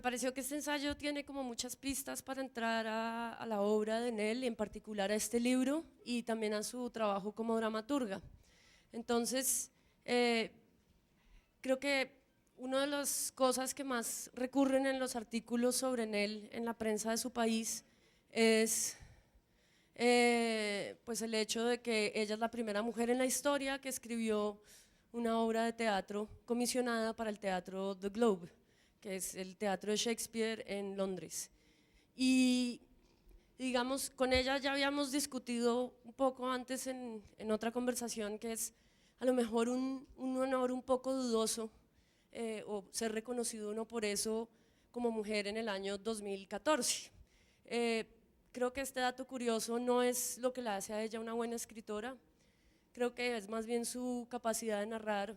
pareció que este ensayo tiene como muchas pistas para entrar a la obra de Nell, y en particular a este libro, y también a su trabajo como dramaturga. Entonces, creo que una de las cosas que más recurren en los artículos sobre Nell en la prensa de su país es pues el hecho de que ella es la primera mujer en la historia que escribió una obra de teatro comisionada para el teatro The Globe, que es el teatro de Shakespeare en Londres. Y digamos, con ella ya habíamos discutido un poco antes en otra conversación, que es a lo mejor un honor un poco dudoso, o ser reconocido uno por eso como mujer en el año 2014. Creo que este dato curioso no es lo que la hace a ella una buena escritora, creo que es más bien su capacidad de narrar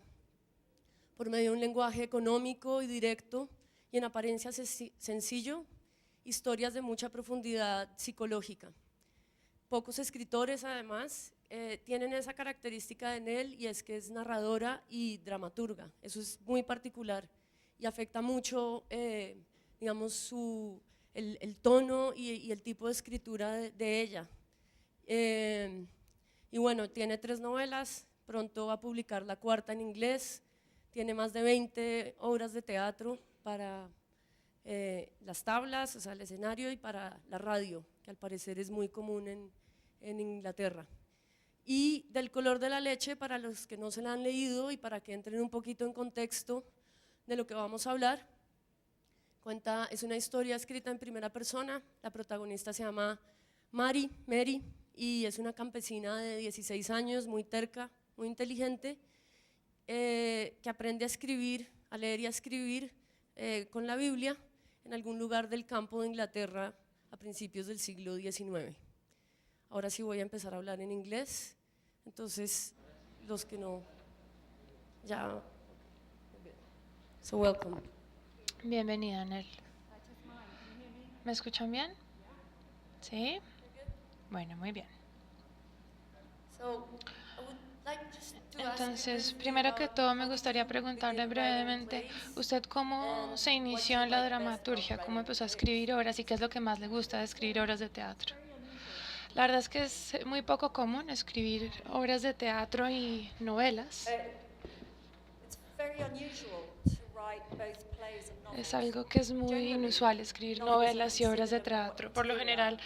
por medio de un lenguaje económico y directo y en apariencia sencillo, historias de mucha profundidad psicológica. Pocos escritores además tienen esa característica de Nell, y es que es narradora y dramaturga. Eso es muy particular y afecta mucho digamos el tono y el tipo de escritura de ella. Y bueno, tiene 3 novelas, pronto va a publicar la 4ª en inglés, tiene más de 20 obras de teatro para las tablas, o sea, el escenario, y para la radio, que al parecer es muy común en Inglaterra. Y Del color de la leche, para los que no se la han leído y para que entren un poquito en contexto de lo que vamos a hablar, es una historia escrita en primera persona. La protagonista se llama Mary, y es una campesina de 16 años, muy terca, muy inteligente, que aprende a escribir, a leer y a escribir con la Biblia en algún lugar del campo de Inglaterra a principios del siglo XIX. Ahora sí voy a empezar a hablar en inglés, entonces los que no, ya, so welcome. Bienvenida, Nell. ¿Me escuchan bien? ¿Sí? Bueno, muy bien. Entonces, primero que todo me gustaría preguntarle brevemente, ¿usted cómo se inició en la dramaturgia? ¿Cómo empezó a escribir obras y qué es lo que más le gusta de escribir obras de teatro? La verdad es que es muy poco común escribir obras de teatro y novelas. Es algo que es muy inusual, escribir novelas y obras de teatro. Por lo general,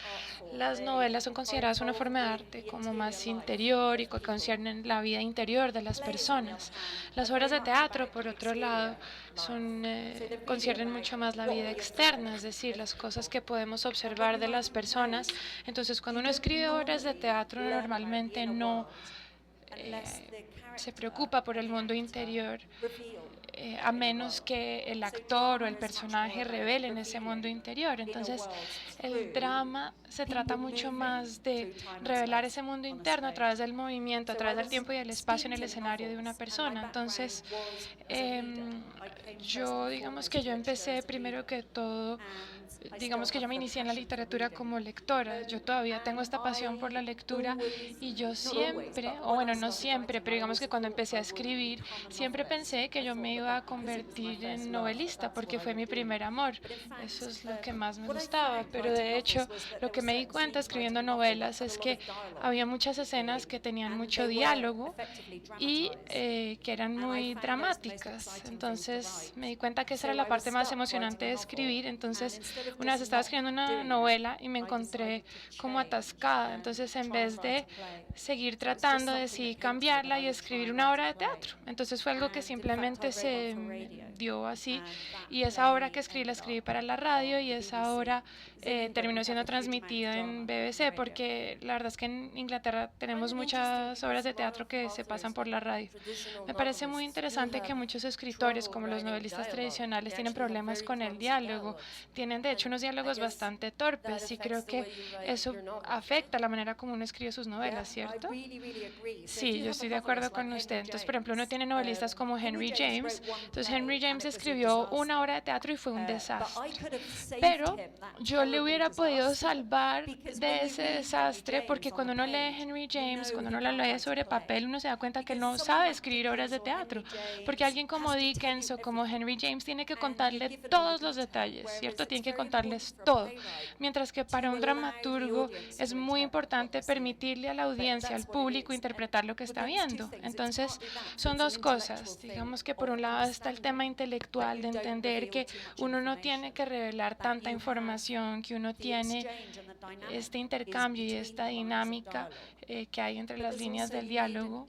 las novelas son consideradas una forma de arte como más interior y que conciernen la vida interior de las personas. Las obras de teatro, por otro lado, conciernen mucho más la vida externa, es decir, las cosas que podemos observar de las personas. Entonces, cuando uno escribe obras de teatro, normalmente no se preocupa por el mundo interior, a menos que el actor o el personaje revelen ese mundo interior. Entonces, el drama se trata mucho más de revelar ese mundo interno a través del movimiento, a través del tiempo y el espacio en el escenario de una persona. Entonces, digamos que yo empecé primero que todo, digamos que yo me inicié en la literatura como lectora. Yo todavía tengo esta pasión por la lectura y yo siempre, o bueno, no siempre, pero digamos que cuando empecé a escribir, siempre pensé que yo me iba a convertir en novelista porque fue mi primer amor. Eso es lo que más me gustaba, pero de hecho lo que me di cuenta escribiendo novelas es que había muchas escenas que tenían mucho diálogo y que eran muy dramáticas. Entonces me di cuenta que esa era la parte más emocionante de escribir. Entonces una vez estaba escribiendo una novela y me encontré como atascada. Entonces en vez de seguir tratando, decidí cambiarla y escribir una obra de teatro. Entonces fue algo que simplemente se dio así, y esa obra que escribí la escribí para la radio, y esa obra terminó siendo transmitida en BBC, porque la verdad es que en Inglaterra tenemos muchas obras de teatro que se pasan por la radio. Me parece muy interesante que muchos escritores, como los novelistas tradicionales, tienen problemas con el diálogo. Tienen de de hecho unos diálogos bastante torpes y creo que eso afecta la manera como uno escribe sus novelas, ¿cierto? Sí, yo estoy de acuerdo con usted. Entonces, por ejemplo, uno tiene novelistas como Henry James. Entonces, Henry James escribió una obra de teatro y fue un desastre. Pero yo le hubiera podido salvar de ese desastre porque cuando uno lee Henry James, cuando uno la lee sobre papel, uno se da cuenta que no sabe escribir obras de teatro. Porque alguien como Dickens o como Henry James tiene que contarle todos los detalles, ¿cierto? Tiene que contarles todo. Mientras que para un dramaturgo es muy importante permitirle a la audiencia, al público, interpretar lo que está viendo. Entonces, son dos cosas. Digamos que por un lado está el tema intelectual de entender que uno no tiene que revelar tanta información, que uno tiene este intercambio y esta dinámica que hay entre las líneas del diálogo,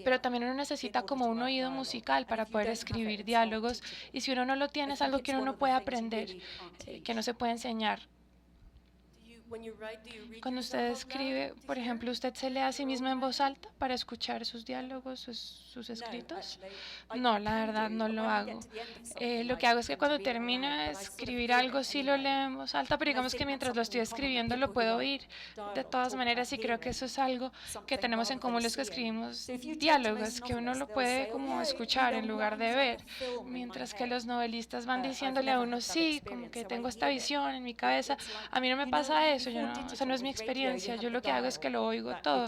pero también uno necesita como un oído musical para poder escribir diálogos y si uno no lo tiene es algo que uno no puede aprender, que no se puede enseñar. Cuando usted escribe, por ejemplo, ¿usted se lee a sí mismo en voz alta para escuchar sus diálogos, sus escritos? No, la verdad no lo hago. Lo que hago es que cuando termino de escribir algo sí lo leo en voz alta, pero digamos que mientras lo estoy escribiendo lo puedo oír de todas maneras y creo que eso es algo que tenemos en común los que escribimos diálogos, que uno lo puede como escuchar en lugar de ver, mientras que los novelistas van diciéndole a uno, sí, como que tengo esta visión en mi cabeza. A mí no me pasa eso. Esa no es mi experiencia, yo lo que hago es que lo oigo todo.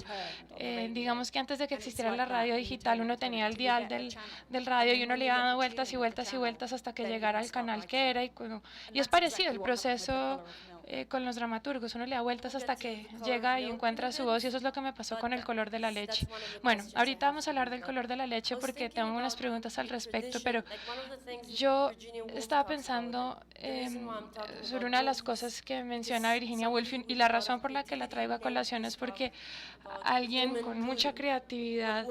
Digamos que antes de que existiera la radio digital, uno tenía el dial del radio y uno le iba dando vueltas y vueltas y vueltas hasta que llegara al canal que era. Y es parecido el proceso con los dramaturgos, uno le da vueltas hasta que llega y encuentra su voz y eso es lo que me pasó con El color de la leche. Bueno, ahorita vamos a hablar del color de la leche porque tengo unas preguntas al respecto, pero yo estaba pensando sobre una de las cosas que menciona Virginia Woolf y la razón por la que la traigo a colación es porque alguien con mucha creatividad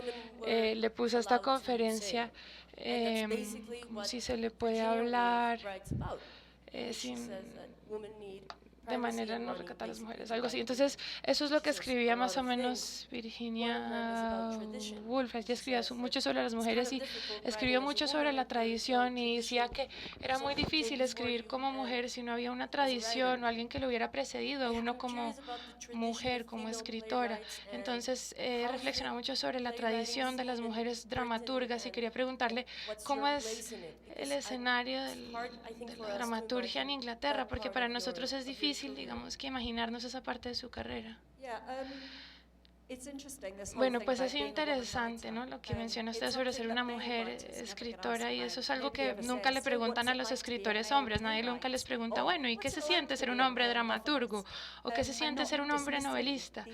le puso a esta conferencia como si se le puede hablar sin de manera no recatar a las mujeres, algo así. Entonces, eso es lo que escribía más o menos Virginia Woolf. Ella escribía mucho sobre las mujeres y escribió mucho sobre la tradición y decía que era muy difícil escribir como mujer si no había una tradición o alguien que lo hubiera precedido a uno como mujer, como escritora. Entonces, reflexionaba mucho sobre la tradición de las mujeres dramaturgas y quería preguntarle cómo es el escenario de la dramaturgia en Inglaterra, porque para nosotros es difícil, digamos, que imaginarnos esa parte de su carrera. Bueno, pues es interesante, ¿no? Lo que menciona usted sobre ser una mujer escritora y eso es algo que nunca le preguntan a los escritores hombres. Nadie nunca les pregunta, bueno, ¿y qué se siente ser un hombre dramaturgo? ¿O qué se siente ser un hombre novelista?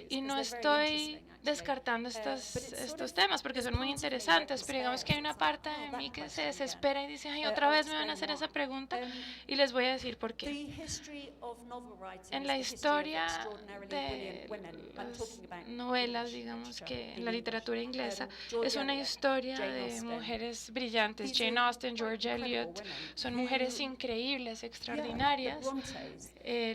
Y no estoy descartando estos temas porque son muy interesantes, pero digamos que hay una parte de mí que se desespera y dice, ay, otra vez me van a hacer esa pregunta y les voy a decir por qué. En la historia de las novelas, digamos que en la literatura inglesa, es una historia de mujeres brillantes. Jane Austen, George Eliot, son mujeres increíbles, extraordinarias.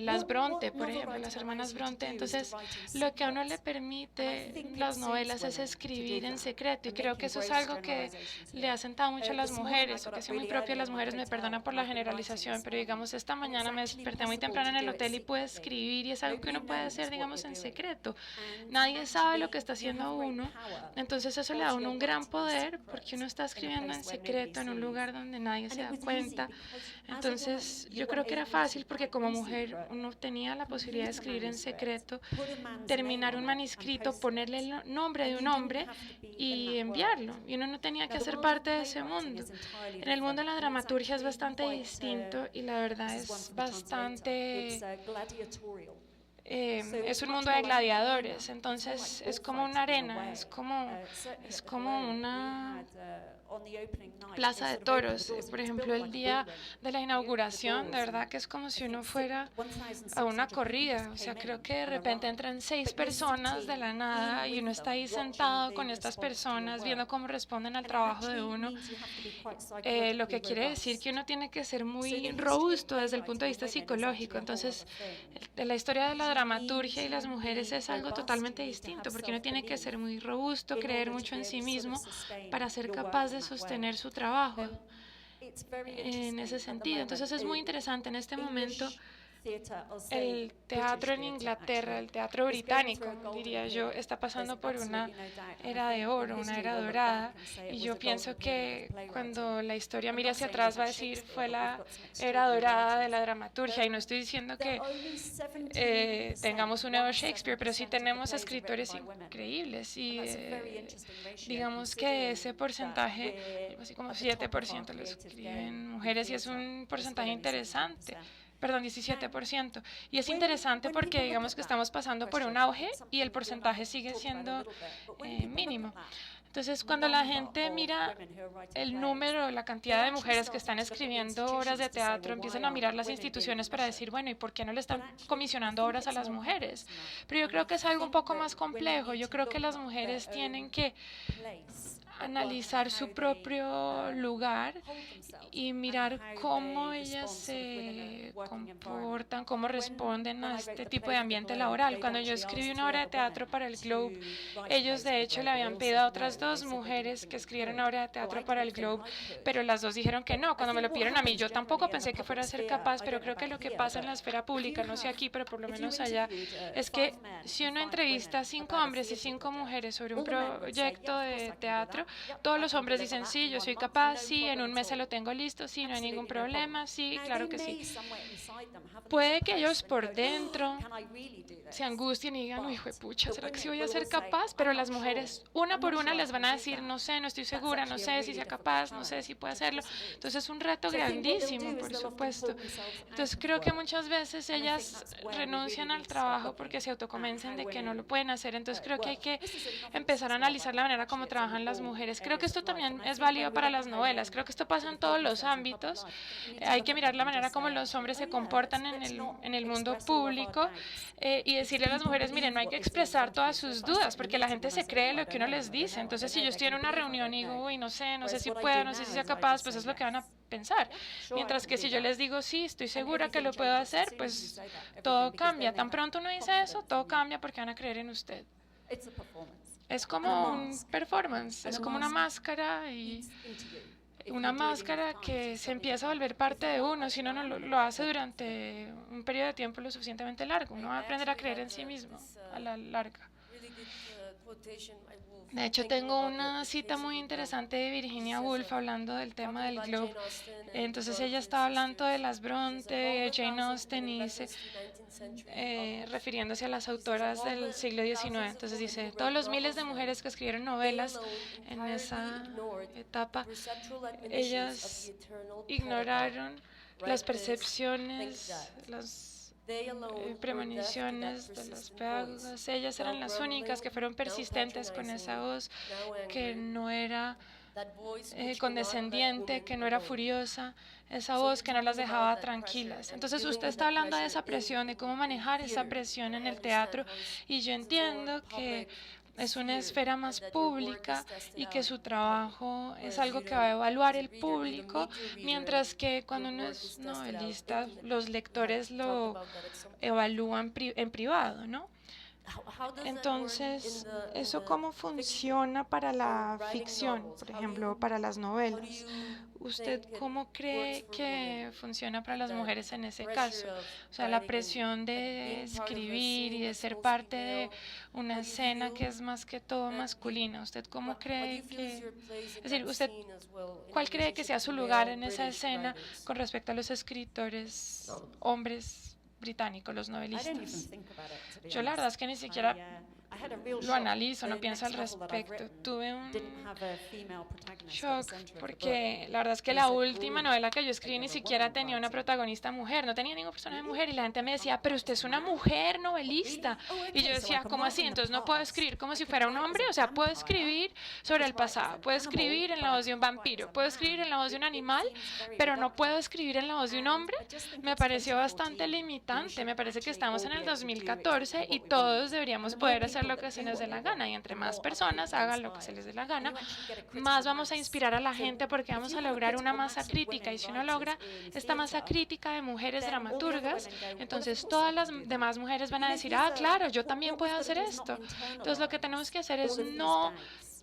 Las Bronte, por ejemplo, las hermanas Bronte. Entonces, lo que a uno le permite las novelas es escribir en secreto y creo que eso es algo que le ha sentado mucho a las mujeres o que es muy propio de las mujeres. Me perdonan por la generalización, pero digamos, esta mañana me desperté muy temprano en el hotel y pude escribir y es algo que uno puede hacer, digamos, en secreto. Nadie sabe lo que está haciendo uno, entonces eso le da a uno un gran poder porque uno está escribiendo en secreto en un lugar donde nadie se da cuenta. Entonces yo creo que era fácil porque como mujer uno tenía la posibilidad de escribir en secreto, terminar un manuscrito, ponerle el nombre de un hombre y enviarlo, y uno no tenía que hacer parte de ese mundo. En el mundo de la dramaturgia es bastante distinto y la verdad es bastante... es un mundo de gladiadores, entonces es como una arena, es como una plaza de toros. Por ejemplo, el día de la inauguración, de verdad que es como si uno fuera a una corrida. O sea, creo que de repente entran 6 personas de la nada y uno está ahí sentado con estas personas viendo cómo responden al trabajo de uno. Lo que quiere decir que uno tiene que ser muy robusto desde el punto de vista psicológico. Entonces, la historia de la dramaturgia y las mujeres es algo totalmente distinto, porque uno tiene que ser muy robusto, creer mucho en sí mismo para ser capaz de sostener su trabajo. en ese sentido. Entonces es muy interesante en este momento. El teatro en Inglaterra, el teatro británico, diría yo, está pasando por una era de oro, una era dorada, y yo pienso que cuando la historia mire hacia atrás va a decir fue la era dorada de la dramaturgia, y no estoy diciendo que tengamos un nuevo Shakespeare, pero sí tenemos escritores increíbles, y digamos que ese porcentaje, así como 7% lo escriben mujeres, y es un porcentaje interesante. Perdón, 17%. Y es interesante porque digamos que estamos pasando por un auge y el porcentaje sigue siendo mínimo. Entonces, cuando la gente mira el número, la cantidad de mujeres que están escribiendo obras de teatro, empiezan a mirar las instituciones para decir, bueno, ¿y por qué no le están comisionando obras a las mujeres? Pero yo creo que es algo un poco más complejo. Yo creo que las mujeres tienen que analizar su propio lugar y mirar cómo ellas se comportan, cómo responden a este tipo de ambiente laboral. Cuando yo escribí una obra de teatro para el Globe, ellos de hecho le habían pedido a otras dos mujeres que escribieran una obra de teatro para el Globe, pero las dos dijeron que no. Cuando me lo pidieron a mí, yo tampoco pensé que fuera a ser capaz, pero creo que lo que pasa en la esfera pública, no sé aquí, pero por lo menos allá, es que si uno entrevista a 5 hombres y 5 mujeres sobre un proyecto de teatro, todos los hombres dicen, sí, yo soy capaz, sí, en un mes se lo tengo listo, sí, no hay ningún problema, sí, claro que sí. Puede que ellos por dentro se angustien y digan, uy, hijo de pucha, ¿será que sí voy a ser capaz? Pero las mujeres, una por una, les van a decir, no sé, no estoy segura, no sé si sea capaz, no sé si puedo hacerlo. Entonces es un reto grandísimo, por supuesto. Entonces creo que muchas veces ellas renuncian al trabajo porque se autoconvencen de que no lo pueden hacer. Entonces creo que hay que empezar a analizar la manera como trabajan las mujeres. Creo que esto también es válido para las novelas. Creo que esto pasa en todos los ámbitos. Hay que mirar la manera como los hombres se comportan en el mundo público y decirle a las mujeres, miren, no hay que expresar todas sus dudas porque la gente se cree lo que uno les dice. Entonces, si yo estoy en una reunión y digo, uy, no sé si puedo, no sé si sea capaz, pues es lo que van a pensar. Mientras que si yo les digo, sí, estoy segura que lo puedo hacer, pues todo cambia. Tan pronto uno dice eso, todo cambia porque van a creer en usted. Es como un performance, es como una máscara y una máscara que se empieza a volver parte de uno si uno no lo hace durante un periodo de tiempo lo suficientemente largo. Uno va a aprender a creer en sí mismo a la larga. De hecho, tengo una cita muy interesante de Virginia Woolf hablando del tema del Globe. Entonces ella estaba hablando de las Bronte, Jane Austen y dice, refiriéndose a las autoras del siglo XIX. Entonces dice, todos los miles de mujeres que escribieron novelas en esa etapa, ellas ignoraron las percepciones, las premoniciones de las pedagogas. Ellas eran las únicas que fueron persistentes con esa voz que no era condescendiente, que no era furiosa, esa voz que no las dejaba tranquilas. Entonces usted está hablando de esa presión, de cómo manejar esa presión en el teatro, y yo entiendo que es una esfera más pública y que su trabajo es algo que va a evaluar el público, mientras que cuando uno es novelista, los lectores lo evalúan en privado, ¿no? Entonces, ¿eso cómo funciona para la ficción, por ejemplo, para las novelas? ¿Usted cómo cree que funciona para las mujeres en ese caso? O sea, la presión de escribir y de ser parte de una escena que es más que todo masculina. ¿Usted cómo cree que, es decir, usted, cuál cree que sea su lugar en esa escena con respecto a los escritores hombres británicos, los novelistas? Yo la verdad es que ni siquiera lo analizo, no pienso al respecto. Tuve un shock porque la verdad es que la última novela que yo escribí ni siquiera tenía una protagonista mujer, no tenía ningún personaje mujer, y la gente me decía, pero usted es una mujer novelista. Y yo decía, ¿cómo así? Entonces no puedo escribir como si fuera un hombre. O sea, puedo escribir sobre el pasado, puedo escribir en la voz de un vampiro, puedo escribir en la voz de un animal, pero no puedo escribir en la voz de un hombre. Me pareció bastante limitante. Me parece que estamos en el 2014 y todos deberíamos poder hacer lo que se les dé la gana, y entre más personas hagan lo que se les dé la gana, más vamos a inspirar a la gente porque vamos a lograr una masa crítica, y si uno logra esta masa crítica de mujeres dramaturgas, entonces todas las demás mujeres van a decir, ah, claro, yo también puedo hacer esto. Entonces lo que tenemos que hacer es no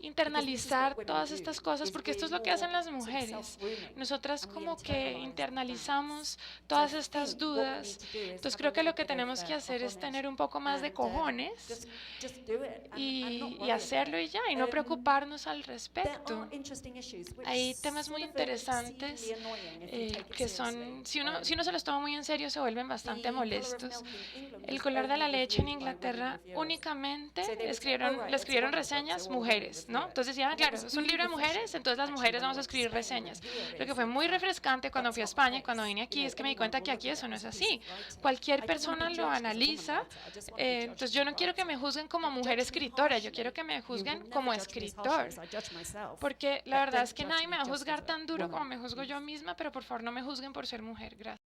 internalizar todas estas cosas, porque esto es lo que hacen las mujeres. Nosotras como que internalizamos todas estas dudas. Entonces creo que lo que tenemos que hacer es tener un poco más de cojones y hacerlo y ya, y no preocuparnos al respecto. Hay temas muy interesantes que son, si uno se los toma muy en serio, se vuelven bastante molestos. El color de la leche en Inglaterra únicamente le escribieron reseñas mujeres, ¿no? Entonces decían, claro, es un libro de mujeres, entonces las mujeres vamos a escribir reseñas. Lo que fue muy refrescante cuando fui a España y cuando vine aquí es que me di cuenta que aquí eso no es así. Cualquier persona lo analiza, entonces yo no quiero que me juzguen como mujer escritora, yo quiero que me juzguen como escritor. Porque la verdad es que nadie me va a juzgar tan duro como me juzgo yo misma, pero por favor no me juzguen por ser mujer. Gracias.